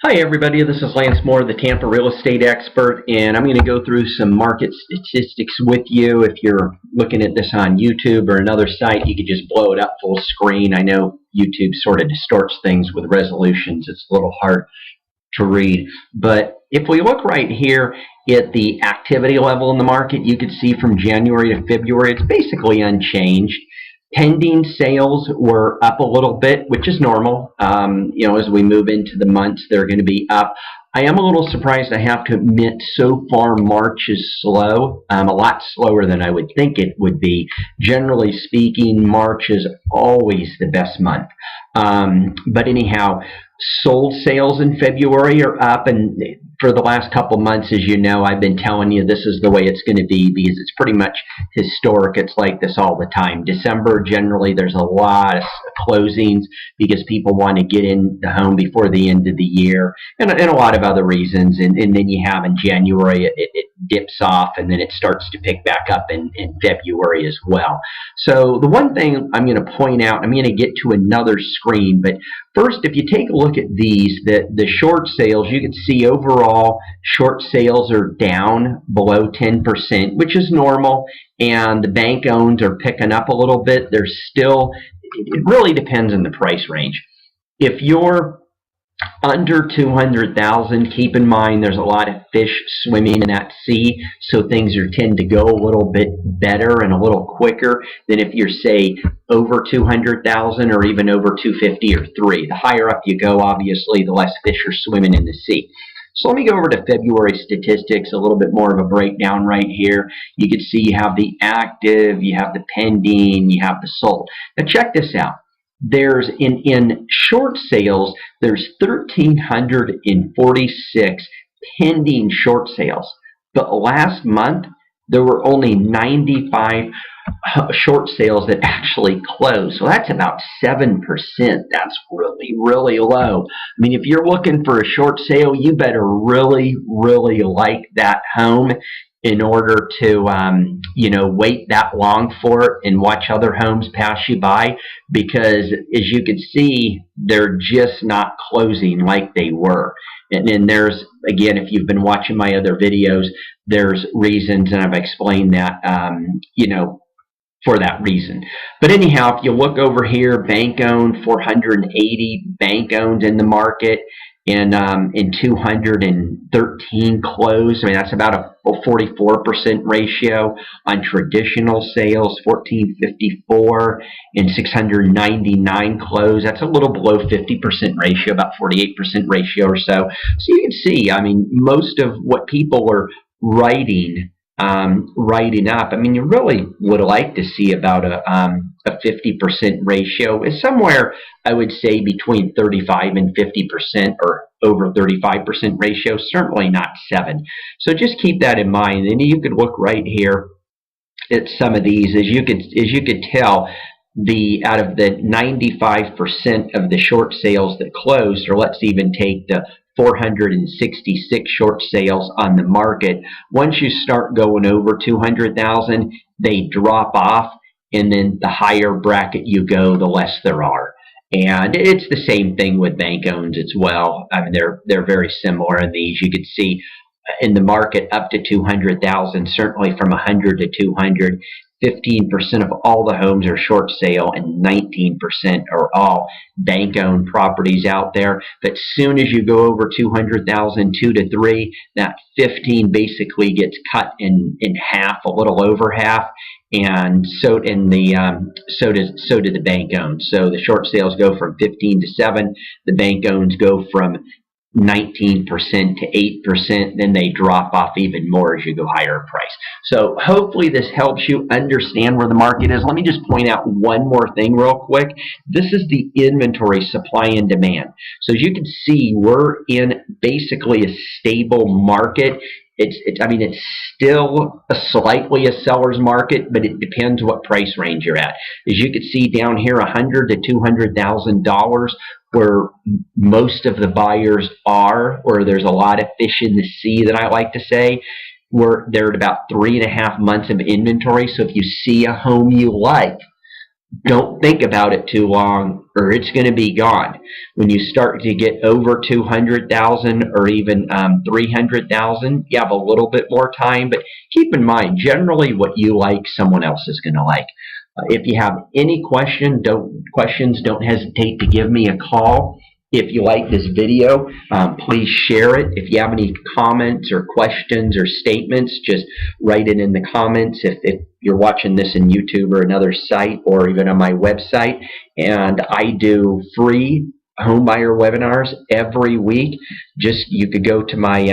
Hi everybody, this is Lance Mohr, the Tampa real estate expert, and I'm going to go through some market statistics with you. If you're looking at this on YouTube or another site, you could just blow it up full screen. I know YouTube sort of distorts things with resolutions. It's a little hard to read. But if we look right here at the activity level in the market, you could see from January to February, it's basically unchanged. Pending sales were up a little bit, which is normal. As we move into the months, they're going to be up. I am a little surprised, I have to admit, so far March is slow, a lot slower than I would think it would be. Generally speaking, March is always the best month. But anyhow, sold sales in February are up, and for the last couple months, as you know, I've been telling you this is the way it's going to be because it's pretty much historic. It's like this all the time. December, generally, there's a lot of closings because people want to get in the home before the end of the year, and a lot of other reasons. And then you have in January, it dips off, and then it starts to pick back up in February as well. So the one thing I'm going to point out, I'm going to get to another screen, but first, if you take a look at these, the short sales, you can see overall short sales are down below 10%, which is normal, and the bank owns are picking up a little bit. There's still, it really depends on the price range. If you're under 200,000, keep in mind there's a lot of fish swimming in that sea, so things tend to go a little bit better and a little quicker than if you're, say, over 200,000 or even over 250 or 3. The higher up you go, obviously, the less fish are swimming in the sea. So let me go over to February statistics, a little bit more of a breakdown right here. You can see you have the active, you have the pending, you have the sold. Now check this out. There's in short sales, there's 1,346 pending short sales. But last month, there were only 95 short sales that actually closed. So that's about 7%. That's really, really low. I mean, if you're looking for a short sale, you better really, really like that home in order to wait that long for it and watch other homes pass you by, because as you can see, they're just not closing like they were. And then there's, again, if you've been watching my other videos, there's reasons, and I've explained that for that reason. But anyhow, if you look over here, bank owned, 480 bank owned in the market, and 213 closed. I mean, that's about a 44% ratio. On traditional sales, 1454 and 699 closed. That's a little below 50% ratio, about 48% ratio or so. So you can see, I mean, most of what people are writing up, I mean, you really would like to see about a 50% ratio. Is somewhere, I would say, between 35 and 50% or over 35% ratio, certainly not 7. So just keep that in mind. And you could look right here at some of these. As you could tell, out of the 95% of the short sales that closed, or let's even take the 466 short sales on the market, once you start going over 200,000, they drop off, and then the higher bracket you go, the less there are. And it's the same thing with bank owns as well. I mean, they're very similar in these. You could see in the market up to 200,000, certainly from 100 to 200. 15% of all the homes are short sale, and 19% are all bank-owned properties out there. But soon as you go over 200,000, 2 to 3, that 15 basically gets cut in half, a little over half, and so do the bank-owned. So the short sales go from 15 to 7. The bank-owns go from 19% to 8%, then they drop off even more as you go higher in price. So hopefully this helps you understand where the market is. Let me just point out one more thing real quick. This is the inventory, supply and demand. So as you can see, we're in basically a stable market. I mean, it's still slightly a seller's market, but it depends what price range you're at. As you can see down here, $100,000 to $200,000, where most of the buyers are, or there's a lot of fish in the sea that I like to say. They're at about 3.5 months of inventory. So if you see a home you like, don't think about it too long or it's going to be gone. When you start to get over 200,000 or even 300,000, you have a little bit more time, but keep in mind, generally what you like, someone else is going to like. If you have any questions, don't hesitate to give me a call. If you like this video, please share it. If you have any comments or questions or statements, just write it in the comments if you're watching this in YouTube or another site or even on my website. And I do free homebuyer webinars every week. Just you could go to my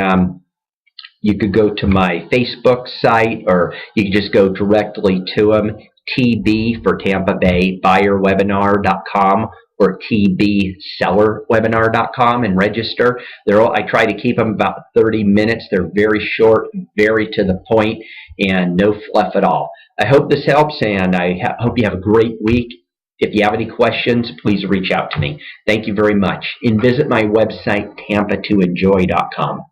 Facebook site, or you can just go directly to them. TB for Tampa Bay buyerwebinar.com or tbsellerwebinar.com and register. I try to keep them about 30 minutes. They're very short, very to the point, and no fluff at all. I hope this helps, and I hope you have a great week. If you have any questions, please reach out to me. Thank you very much. And visit my website, tampa2enjoy.com.